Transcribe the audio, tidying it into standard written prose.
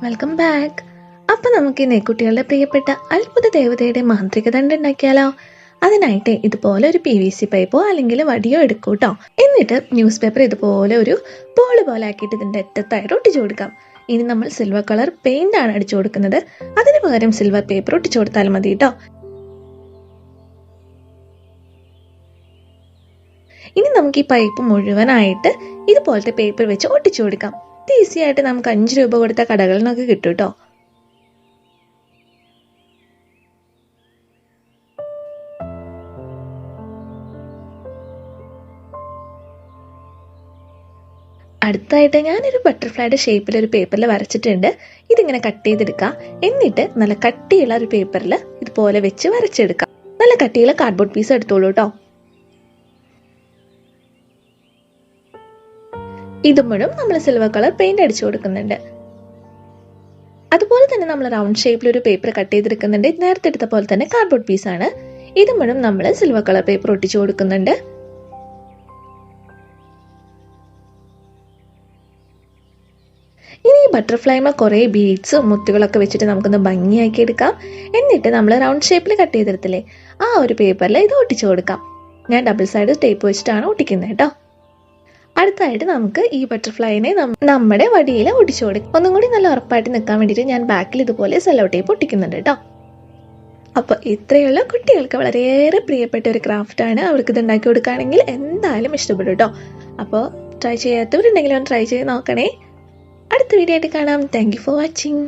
Welcome back. അപ്പൊ നമുക്ക് ഈ നെക്കുട്ടികളുടെ പ്രിയപ്പെട്ട അത്ഭുത ദേവതയുടെ മാന്ത്രിക ദണ്ഡ് ഉണ്ടാക്കിയാലോ? അതിനായിട്ട് ഇതുപോലെ ഒരു PVC പൈപ്പോ അല്ലെങ്കിൽ വടിയോ എടുക്കൂട്ടോ. എന്നിട്ട് ന്യൂസ് പേപ്പർ ഇതുപോലെ ഒരു ബോള് പോലെ ആക്കിയിട്ട് ഇതിന്റെ അറ്റത്തായിട്ട് ഒട്ടിച്ചു കൊടുക്കാം. ഇനി നമ്മൾ സിൽവർ കളർ പെയിന്റ് ആണ് അടിച്ചു കൊടുക്കുന്നത്. അതിന് പകരം സിൽവർ പേപ്പർ ഒട്ടിച്ചു കൊടുത്താൽ മതി കേട്ടോ. ഇനി നമുക്ക് ഈ പൈപ്പ് മുഴുവനായിട്ട് ഇതുപോലത്തെ പേപ്പർ വെച്ച് ഒട്ടിച്ചു കൊടുക്കാം. ഈസി ആയിട്ട് നമുക്ക് 5 രൂപ കൊടുത്ത കടകളിൽ നിന്നൊക്കെ കിട്ടും കേട്ടോ. അടുത്തായിട്ട് ഞാനൊരു ബട്ടർഫ്ലൈയുടെ ഷേപ്പിൽ ഒരു പേപ്പറിൽ വരച്ചിട്ടുണ്ട്. ഇതിങ്ങനെ കട്ട് ചെയ്തെടുക്കാം. എന്നിട്ട് നല്ല കട്ടിയുള്ള ഒരു പേപ്പറിൽ ഇതുപോലെ വെച്ച് വരച്ചെടുക്കാം. നല്ല കട്ടിയുള്ള കാർഡ്ബോർഡ് പീസ് എടുത്തോളൂ കേട്ടോ. ഇതുമ്പോഴും നമ്മൾ സിൽവർ കളർ പെയിന്റ് അടിച്ചു കൊടുക്കുന്നുണ്ട്. അതുപോലെ തന്നെ നമ്മൾ റൗണ്ട് ഷേപ്പിൽ ഒരു പേപ്പർ കട്ട് ചെയ്തെടുക്കുന്നുണ്ട്. നേരത്തെ എടുത്ത പോലെ തന്നെ കാർഡ്ബോർഡ് പീസാണ്. ഇതുമ്പോഴും നമ്മൾ സിൽവർ കളർ പേപ്പർ ഒട്ടിച്ചു കൊടുക്കുന്നുണ്ട്. ഇനി ഈ ബട്ടർഫ്ലൈമ കുറെ ബീഡ്സും മുത്തുകളൊക്കെ വെച്ചിട്ട് നമുക്കൊന്ന് ഭംഗിയാക്കി എടുക്കാം. എന്നിട്ട് നമ്മൾ റൗണ്ട് ഷേപ്പിൽ കട്ട് ചെയ്തെടുത്തില്ലേ, ആ ഒരു പേപ്പറിൽ ഇത് ഒട്ടിച്ചു കൊടുക്കാം. ഞാൻ ഡബിൾ സൈഡ് ടേപ്പ് വെച്ചിട്ടാണ് ഒട്ടിക്കുന്നത് കേട്ടോ. അടുത്തായിട്ട് നമുക്ക് ഈ ബട്ടർഫ്ലൈനെ നമ്മുടെ വടിയിൽ ഒട്ടിച്ചു കൊടുക്കും. ഒന്നും കൂടി നല്ല ഉറപ്പായിട്ട് നിൽക്കാൻ വേണ്ടിയിട്ട് ഞാൻ ബാക്കിൽ ഇതുപോലെ സെല്ലോ ടേപ്പ് ഒട്ടിക്കുന്നുണ്ട് കേട്ടോ. അപ്പോൾ ഇത്രയുള്ള കുട്ടികൾക്ക് വളരെയേറെ പ്രിയപ്പെട്ട ഒരു ക്രാഫ്റ്റാണ്. അവർക്ക് ഇത് ഉണ്ടാക്കി കൊടുക്കുകയാണെങ്കിൽ എന്തായാലും ഇഷ്ടപ്പെടും കേട്ടോ. അപ്പോൾ ട്രൈ ചെയ്യാത്തവരുണ്ടെങ്കിലും ട്രൈ ചെയ്ത് നോക്കണേ. അടുത്ത വീഡിയോ ആയിട്ട് കാണാം. Thank you for watching.